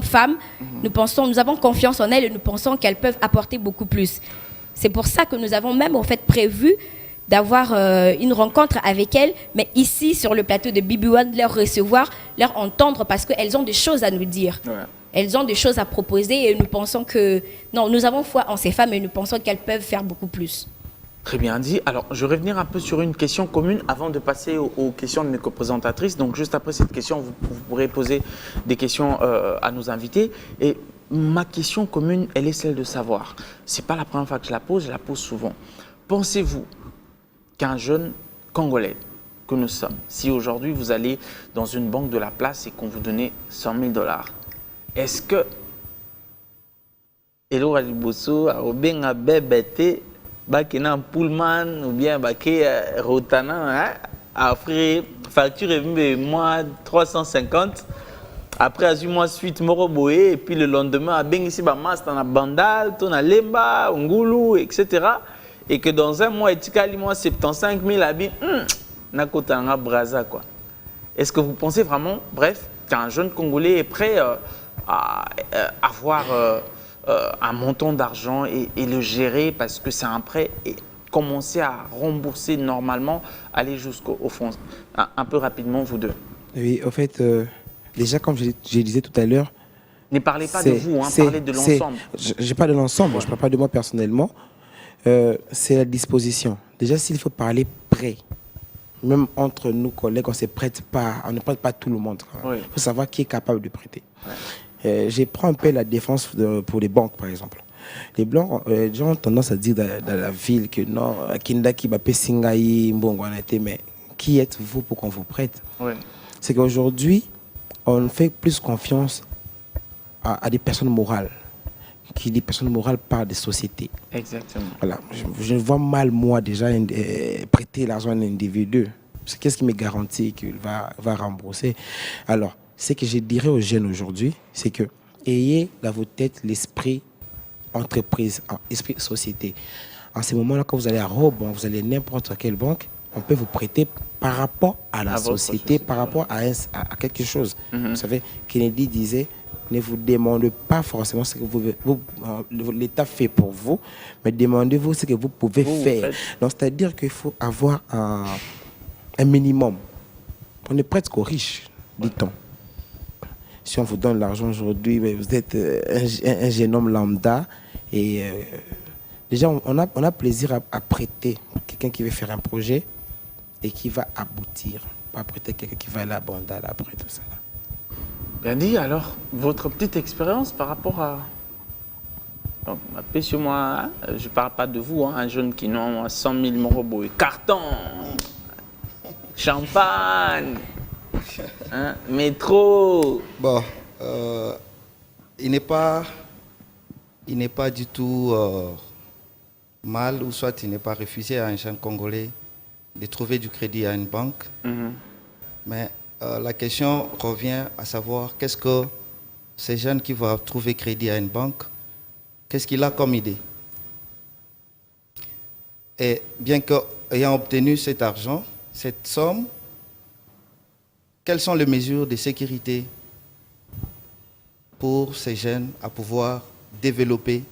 S2: femmes, nous avons confiance en elles et nous pensons qu'elles peuvent apporter beaucoup plus. C'est pour ça que nous avons même en fait prévu d'avoir une rencontre avec elles, mais ici sur le plateau de BB1, leur recevoir, leur entendre parce qu'elles ont des choses à nous dire. Elles ont des choses à proposer et nous pensons que non, nous avons foi en ces femmes et nous pensons qu'elles peuvent faire beaucoup plus.
S1: Très bien dit. Alors, je vais revenir un peu sur une question commune avant de passer aux questions de mes coprésentatrices. Donc, juste après cette question, vous pourrez poser des questions à nos invités. Et ma question commune, elle est celle de savoir. Ce n'est pas la première fois que je la pose souvent. Pensez-vous qu'un jeune Congolais que nous sommes, si aujourd'hui vous allez dans une banque de la place et qu'on vous donnait 100 000 $, est-ce que Elo Aliboso a obenga bébé bakina Pullman ou bien baké Rotana a offert facture et moi 350 après à mois suite moroboé et puis le lendemain a ben ici ba master na bandal ton na lemba ngulu etc. Et que dans un mois etikali moi 75 000 habits na kota nga braza quoi. Est-ce que vous pensez vraiment, bref, qu'un jeune Congolais est prêt à avoir un montant d'argent et le gérer parce que c'est un prêt et commencer à rembourser normalement, aller jusqu'au fond? Un peu rapidement, vous deux.
S5: Oui, en fait, déjà, comme je disais tout à l'heure...
S1: Ne parlez pas de vous, hein, parlez de l'ensemble.
S5: Je parle de l'ensemble, je ne parle pas de moi personnellement. C'est la disposition. Déjà, s'il faut parler prêt, même entre nous collègues, on ne prête pas tout le monde. Il faut savoir qui est capable de prêter. Je prends un peu la défense pour les banques, par exemple. Les Blancs, les gens ont tendance à dire dans la ville que non, Kindaki Bape Singaï, Mbongwanete, mais qui êtes-vous pour qu'on vous prête?
S1: Oui.
S5: C'est qu'aujourd'hui, on fait plus confiance à des personnes morales. Qui dit personnes morales par des sociétés.
S1: Exactement.
S5: Voilà. Je vois mal, moi, déjà, prêter l'argent à un individu. Qu'est-ce qui me garantit qu'il va rembourser? Alors, ce que je dirais aux jeunes aujourd'hui, c'est que ayez dans vos têtes l'esprit entreprise, esprit société. En ce moment-là, quand vous allez à Robon, vous allez à n'importe quelle banque, on peut vous prêter par rapport à la société, par rapport à quelque chose. Vous savez, Kennedy disait, ne vous demandez pas forcément ce que l'État fait pour vous, mais demandez-vous ce que vous pouvez faire. Donc, c'est-à-dire qu'il faut avoir un minimum. On ne prête qu'aux riches, dit-on. Si on vous donne l'argent aujourd'hui, vous êtes un jeune homme lambda et déjà on a plaisir à prêter quelqu'un qui veut faire un projet et qui va aboutir. Pas prêter quelqu'un qui va aller à Bandal après tout ça.
S1: Bien dit, alors, votre petite expérience par rapport à... Donc, appelez sur moi, hein, je ne parle pas de vous, hein, un jeune qui n'a 100 000 morobos, carton, champagne, hein, métro.
S6: Bon, il n'est pas du tout mal, ou soit il n'est pas refusé à un jeune Congolais de trouver du crédit à une banque. Mais la question revient à savoir qu'est-ce que ces jeunes qui vont trouver crédit à une banque, qu'est-ce qu'il a comme idée? Et bien qu'ayant obtenu cet argent, cette somme, quelles sont les mesures de sécurité pour ces jeunes à pouvoir développer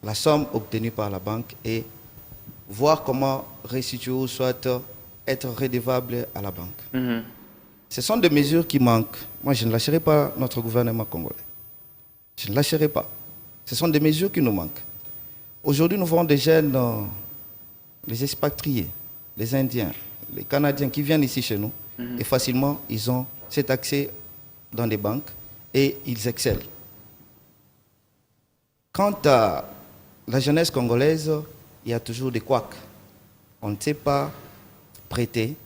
S6: la somme obtenue par la banque et voir comment restituer ou soit être redevable à la banque? Ce sont des mesures qui manquent. Moi, je ne lâcherai pas notre gouvernement congolais. Je ne lâcherai pas. Ce sont des mesures qui nous manquent. Aujourd'hui, nous voyons des jeunes, les expatriés, les Indiens, les Canadiens qui viennent ici chez nous et facilement, ils ont cet accès dans les banques et ils excellent. Quant à la jeunesse congolaise, il y a toujours des couacs. On ne sait pas prêter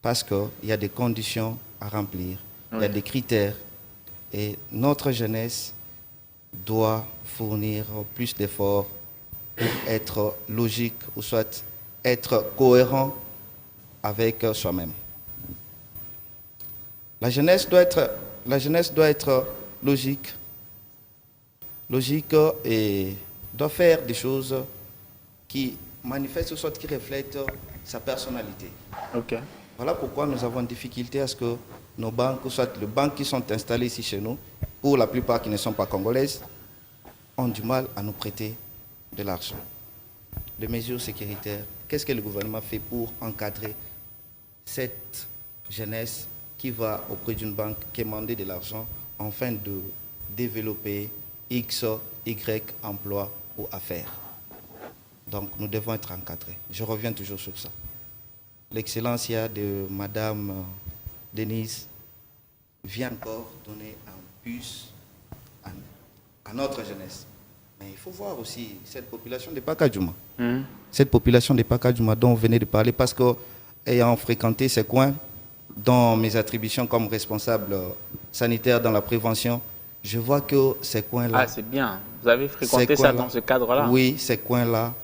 S6: parce qu'il y a des conditions à remplir, il y a des critères. Et notre jeunesse doit fournir plus d'efforts pour être logique ou soit être cohérent avec soi-même. La jeunesse doit être logique et doit faire des choses qui manifestent ou soit qui reflètent sa personnalité. Voilà pourquoi nous avons une difficulté à ce que nos banques, ou soit les banques qui sont installées ici chez nous, pour la plupart qui ne sont pas congolaises, ont du mal à nous prêter de l'argent. Les mesures sécuritaires, qu'est-ce que le gouvernement fait pour encadrer cette jeunesse qui va auprès d'une banque quémander de l'argent afin de développer X, Y emplois ou affaires? Donc nous devons être encadrés. Je reviens toujours sur ça. L'excellencia de Madame Denise vient encore donner un plus à notre jeunesse. Mais il faut voir aussi cette population de Pakadjouma. Cette population de Pakadjouma dont vous venez de parler, parce qu'ayant fréquenté ces coins, dans mes attributions comme responsable sanitaire dans la prévention, je vois que ces coins-là...
S1: Ah, c'est bien. Vous avez fréquenté ça dans ce cadre-là?
S6: Oui, ces coins-là.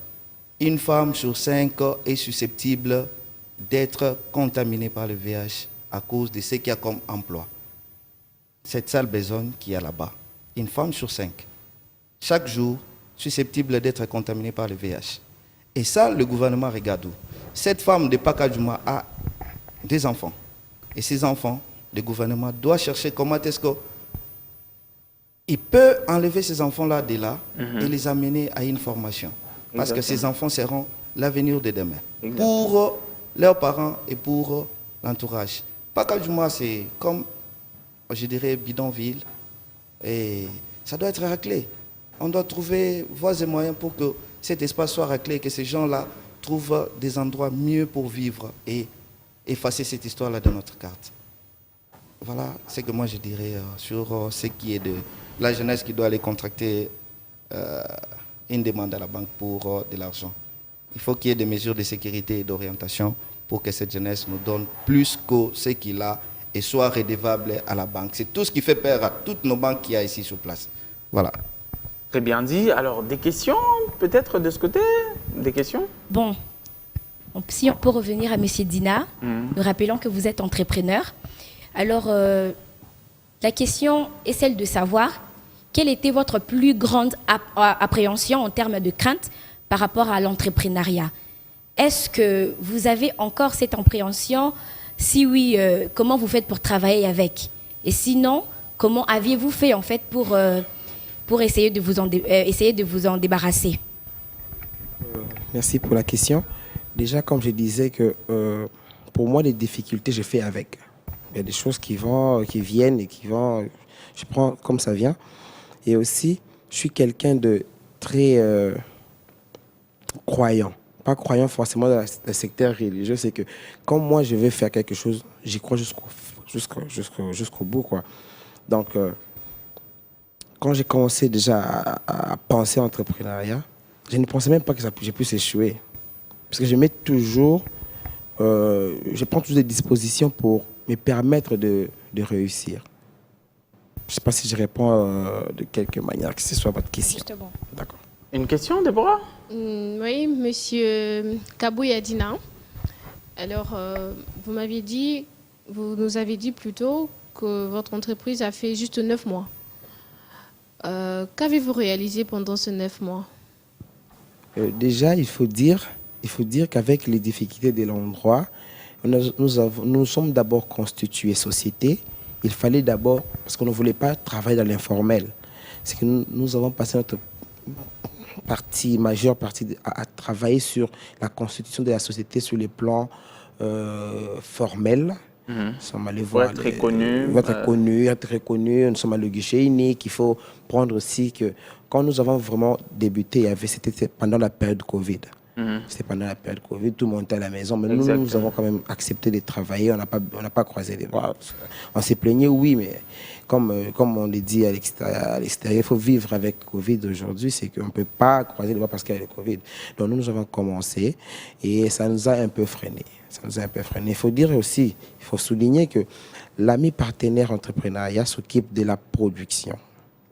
S6: Une femme sur 5 est susceptible d'être contaminée par le VIH à cause de ce qu'il y a comme emploi. Cette sale besogne qu'il y a là-bas. Une femme sur 5. Chaque jour, susceptible d'être contaminée par le VIH. Et ça, le gouvernement regarde où? Cette femme de Pakadjouma a des enfants. Et ces enfants, le gouvernement doit chercher comment est-ce qu'il peut enlever ces enfants-là de là et les amener à une formation. Parce que ces enfants seront l'avenir de demain. Pour leurs parents et pour l'entourage. Pakadjouma, c'est comme, je dirais, bidonville. Et ça doit être raclé. On doit trouver voies et moyens pour que cet espace soit raclé et que ces gens-là trouvent des endroits mieux pour vivre et effacer cette histoire-là de notre carte. Voilà ce que moi je dirais sur ce qui est de la jeunesse qui doit aller contracter une demande à la banque pour de l'argent. Il faut qu'il y ait des mesures de sécurité et d'orientation pour que cette jeunesse nous donne plus que ce qu'il a et soit redevable à la banque. C'est tout ce qui fait peur à toutes nos banques qu'il y a ici sur place. Voilà.
S1: Très bien dit. Alors, des questions peut-être de ce côté? Des questions?
S2: Bon, si on peut revenir à M. Dina, nous rappelons que vous êtes entrepreneur. Alors, la question est celle de savoir quelle était votre plus grande appréhension en termes de crainte par rapport à l'entrepreneuriat. Est-ce que vous avez encore cette appréhension? Si oui, comment vous faites pour travailler avec? Et sinon, comment aviez-vous fait en fait pour essayer de vous en débarrasser?
S5: Merci pour la question. Déjà, comme je disais, que pour moi, les difficultés, je fais avec. Il y a des choses qui viennent et qui vont. Je prends comme ça vient. Et aussi, je suis quelqu'un de très croyant. Pas croyant forcément dans le secteur religieux, c'est que quand moi je vais faire quelque chose, j'y crois jusqu'au bout, quoi. Donc, quand j'ai commencé déjà à penser entrepreneuriat, je ne pensais même pas que j'ai pu échouer. Parce que je mets toujours, je prends toujours des dispositions pour me permettre de réussir. Je ne sais pas si je réponds de quelque manière que ce soit à votre question.
S2: Justement.
S5: D'accord.
S1: Une question, Déborah?
S3: Oui, monsieur Kabouyadina. Alors, vous nous avez dit plutôt que votre entreprise a fait juste 9 mois. Qu'avez-vous réalisé pendant ces 9 mois?
S5: Déjà, il faut dire qu'avec les difficultés de l'endroit, nous sommes d'abord constitués société. Il fallait d'abord, parce qu'on ne voulait pas travailler dans l'informel, c'est que nous avons passé notre majeure partie à travailler sur la constitution de la société sur les plans formels. Nous sommes allés voir
S1: être reconnu.
S5: Être reconnu. Nous sommes allés au guichet unique. Il faut prendre aussi que quand nous avons vraiment débuté, c'était pendant la période Covid. C'était pendant la période Covid, tout le monde était à la maison, mais nous avons quand même accepté de travailler, on n'a pas croisé les bras. On s'est plaigné, oui, mais comme on le dit à l'extérieur, il faut vivre avec Covid aujourd'hui, c'est qu'on ne peut pas croiser les bras parce qu'il y a le Covid. Donc nous avons commencé et ça nous a un peu freiné. Il faut dire aussi, il faut souligner que l'ami partenaire entrepreneuriat s'occupe de la production,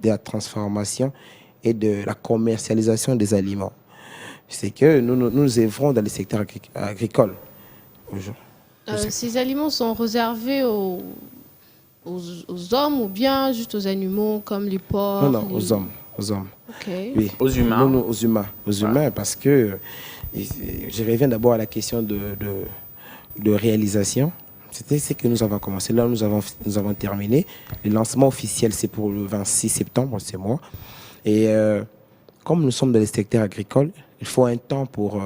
S5: de la transformation et de la commercialisation des aliments. C'est que nous œuvrons dans le secteur agricole.
S3: Ces aliments sont réservés aux hommes ou bien juste aux animaux comme les porcs?
S5: Non, aux hommes.
S3: Okay.
S5: Oui.
S1: Aux humains?
S5: Non, aux humains, parce que je reviens d'abord à la question de réalisation. C'était ce que nous avons commencé. Là, nous avons terminé. Le lancement officiel, c'est pour le 26 septembre, c'est moi. Et comme nous sommes dans le secteur agricole, il faut un temps pour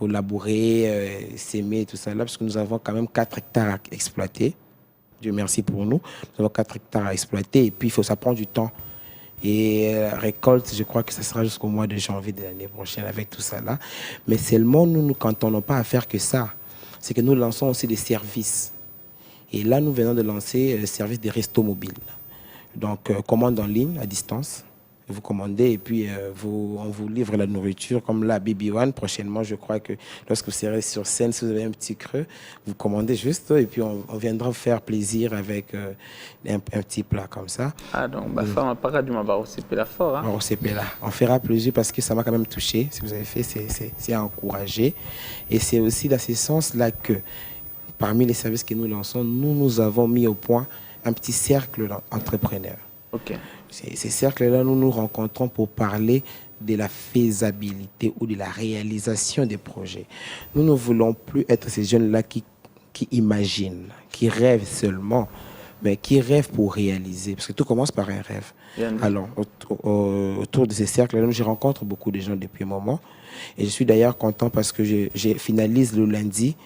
S5: labourer, s'aimer, tout ça là, parce que nous avons quand même 4 hectares à exploiter. Dieu merci pour nous. Nous avons 4 hectares à exploiter et puis ça prend du temps. Et la récolte, je crois que ça sera jusqu'au mois de janvier de l'année prochaine avec tout ça là. Mais seulement nous ne cantonnons pas à faire que ça. C'est que nous lançons aussi des services. Et là, nous venons de lancer le service des restos mobiles. Donc, commande en ligne à distance. Vous commandez et puis on vous livre la nourriture comme là BB1 prochainement. Je crois que lorsque vous serez sur scène, si vous avez un petit creux, vous commandez juste et puis on viendra vous faire plaisir avec un petit plat comme ça.
S1: Ah donc femme pas du m'avoir aussi là fort hein.
S5: On fera plaisir parce que ça m'a quand même touché. Si vous avez fait, c'est à encourager et c'est aussi dans ce sens là que parmi les services que nous lançons, nous avons mis au point un petit cercle d'entrepreneurs.
S1: Ok.
S5: Ces cercles-là, nous nous rencontrons pour parler de la faisabilité ou de la réalisation des projets. Nous ne voulons plus être ces jeunes-là qui imaginent, qui rêvent seulement, mais qui rêvent pour réaliser. Parce que tout commence par un rêve. Alors, autour de ces cercles-là, je rencontre beaucoup de gens depuis un moment. Et je suis d'ailleurs content parce que je finalise le lundi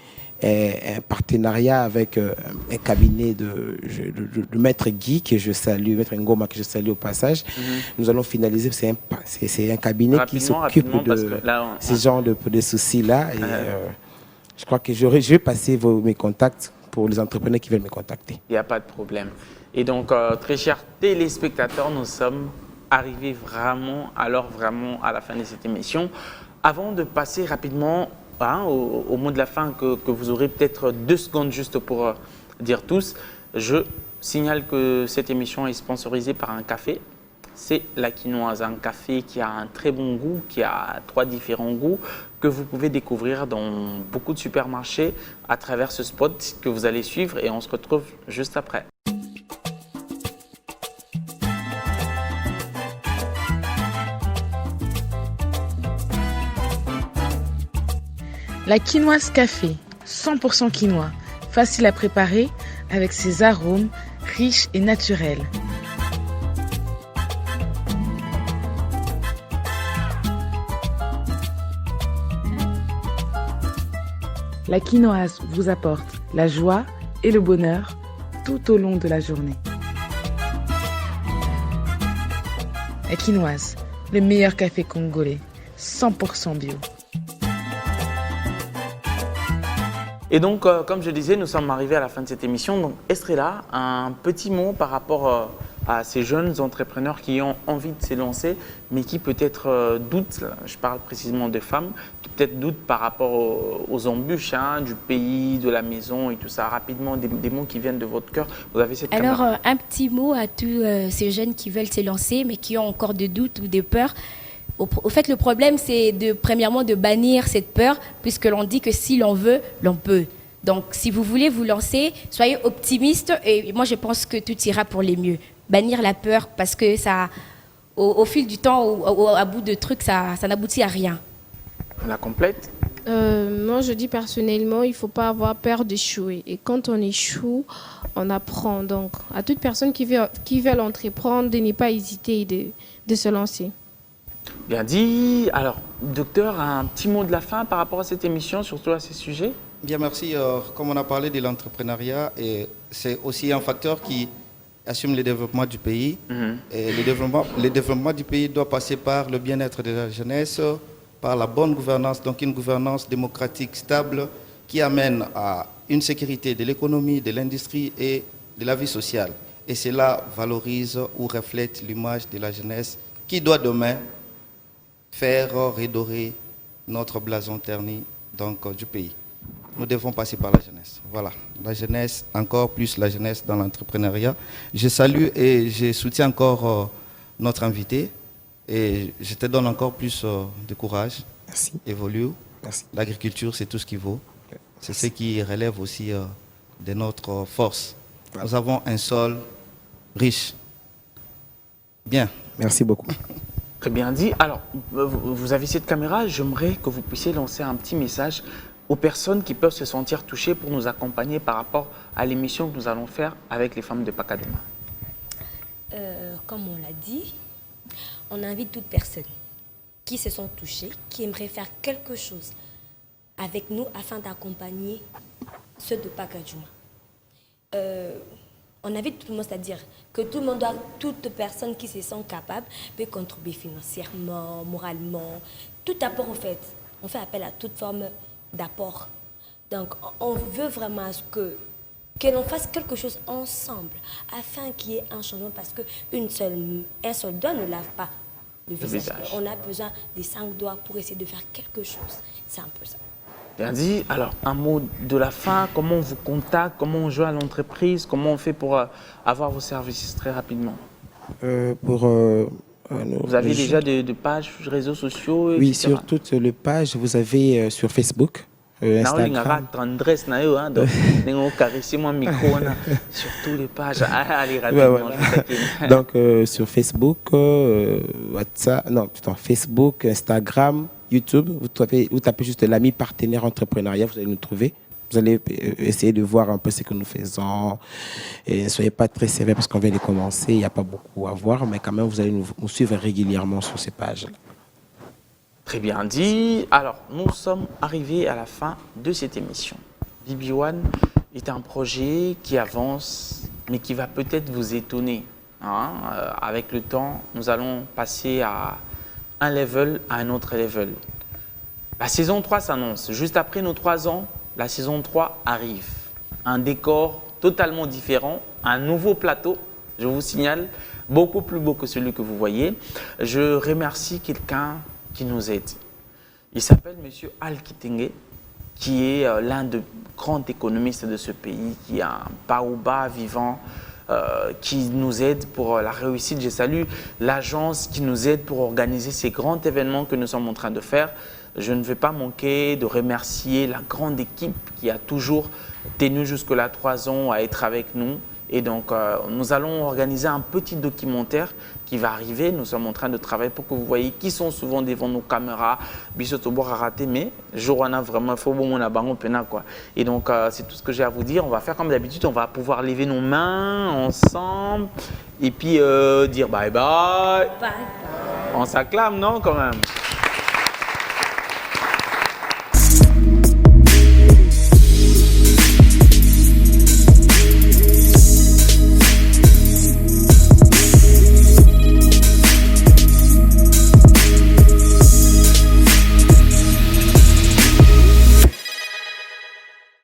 S5: un partenariat avec un cabinet de Maître Guy que je salue, Maître Ngoma que je salue au passage. Nous allons finaliser, c'est un cabinet qui s'occupe de ce genre de soucis-là. Et je crois que je vais passer mes contacts pour les entrepreneurs qui veulent me contacter.
S1: Il n'y a pas de problème. Et donc, très chers téléspectateurs, nous sommes arrivés vraiment à la fin de cette émission. Avant de passer rapidement au mot de la fin que vous aurez peut-être 2 secondes juste pour dire tous, je signale que cette émission est sponsorisée par un café. C'est la Quinoise, un café qui a un très bon goût, qui a 3 différents goûts que vous pouvez découvrir dans beaucoup de supermarchés à travers ce spot que vous allez suivre et on se retrouve juste après.
S7: La Quinoise Café, 100% quinoa, facile à préparer avec ses arômes riches et naturels. La Quinoise vous apporte la joie et le bonheur tout au long de la journée. La Quinoise, le meilleur café congolais, 100% bio.
S1: Et donc, comme je disais, nous sommes arrivés à la fin de cette émission. Donc, Estrella, un petit mot par rapport à ces jeunes entrepreneurs qui ont envie de se lancer, mais qui peut-être doutent, je parle précisément de femmes, qui peut-être doutent par rapport aux embûches du pays, de la maison et tout ça. Rapidement, des mots qui viennent de votre cœur. Vous avez cette
S2: Alors,
S1: caméra.
S2: un petit mot à tous ces jeunes qui veulent se lancer, mais qui ont encore des doutes ou des peurs. Au fait, le problème, c'est premièrement de bannir cette peur, puisque l'on dit que si l'on veut, l'on peut. Donc, si vous voulez vous lancer, soyez optimiste et moi, je pense que tout ira pour les mieux. Bannir la peur, parce que ça, au fil du temps, à bout de trucs, ça n'aboutit à rien.
S1: La complète.
S3: Moi, je dis personnellement, il ne faut pas avoir peur d'échouer. Et quand on échoue, on apprend. Donc, à toute personne qui veut entreprendre, de ne pas hésiter et de se lancer.
S1: Bien dit. Alors, docteur, un petit mot de la fin par rapport à cette émission, surtout à ces sujets?
S6: Bien, merci. Comme on a parlé de l'entrepreneuriat, c'est aussi un facteur qui assume le développement du pays. Et le développement du pays doit passer par le bien-être de la jeunesse, par la bonne gouvernance, donc une gouvernance démocratique stable qui amène à une sécurité de l'économie, de l'industrie et de la vie sociale. Et cela valorise ou reflète l'image de la jeunesse qui doit demain faire redorer notre blason terni du pays. Nous devons passer par la jeunesse. Voilà, la jeunesse, encore plus la jeunesse dans l'entrepreneuriat. Je salue et je soutiens encore notre invité et je te donne encore plus de courage.
S5: Merci.
S6: Évolue.
S5: Merci.
S6: L'agriculture, c'est tout ce qui vaut. C'est ce qui relève aussi de notre force. Voilà. Nous avons un sol riche. Bien.
S5: Merci beaucoup.
S1: Très bien dit. Alors, vous avez cette caméra, j'aimerais que vous puissiez lancer un petit message aux personnes qui peuvent se sentir touchées pour nous accompagner par rapport à l'émission que nous allons faire avec les femmes de Pacadema.
S4: Comme on l'a dit, on invite toute personne qui se sont touchées, qui aimerait faire quelque chose avec nous afin d'accompagner ceux de Pacadjouma. On invite tout le monde, c'est-à-dire que toute personne qui se sent capable peut contribuer financièrement, moralement, tout apport en fait. On fait appel à toute forme d'apport. Donc, on veut vraiment que l'on fasse quelque chose ensemble afin qu'il y ait un changement parce qu'un seul doigt ne lave pas le visage. On a besoin des 5 doigts pour essayer de faire quelque chose. C'est un peu ça.
S1: Bien dit. Alors, un mot de la fin, comment on vous contacte, comment on joue à l'entreprise, comment on fait pour avoir vos services très rapidement? Vous avez déjà des pages, réseaux sociaux, etc.
S5: Oui, sur toutes les pages, vous avez sur Facebook, Instagram.
S1: Sur toutes les pages. Allez, rapidement.
S5: Ouais. Donc, sur Facebook, WhatsApp, non, plutôt Facebook, Instagram, YouTube, vous tapez juste l'ami partenaire entrepreneuriat, vous allez nous trouver. Vous allez essayer de voir un peu ce que nous faisons. Et ne soyez pas très sévères parce qu'on vient de commencer, il n'y a pas beaucoup à voir, mais quand même, vous allez nous suivre régulièrement sur ces pages.
S1: Très bien dit. Alors, nous sommes arrivés à la fin de cette émission. BB1 est un projet qui avance, mais qui va peut-être vous étonner. Avec le temps, nous allons passer à un level à un autre level. La saison 3 s'annonce. Juste après nos 3 ans, la saison 3 arrive. Un décor totalement différent, un nouveau plateau, je vous signale, beaucoup plus beau que celui que vous voyez. Je remercie quelqu'un qui nous aide. Il s'appelle M. Al Kitenge, qui est l'un des grands économistes de ce pays, qui est un baobab vivant, qui nous aide pour la réussite. Je salue l'agence qui nous aide pour organiser ces grands événements que nous sommes en train de faire. Je ne vais pas manquer de remercier la grande équipe qui a toujours tenu jusque-là 3 ans à être avec nous. Et donc, nous allons organiser un petit documentaire qui va arriver. Nous sommes en train de travailler pour que vous voyez qui sont souvent devant nos caméras. Bisotobo raté, mais jour on a vraiment faut bon on a bango pena quoi. Et donc, c'est tout ce que j'ai à vous dire. On va faire comme d'habitude. On va pouvoir lever nos mains ensemble et puis dire bye bye.
S4: Bye.
S1: On s'acclame, non, quand même.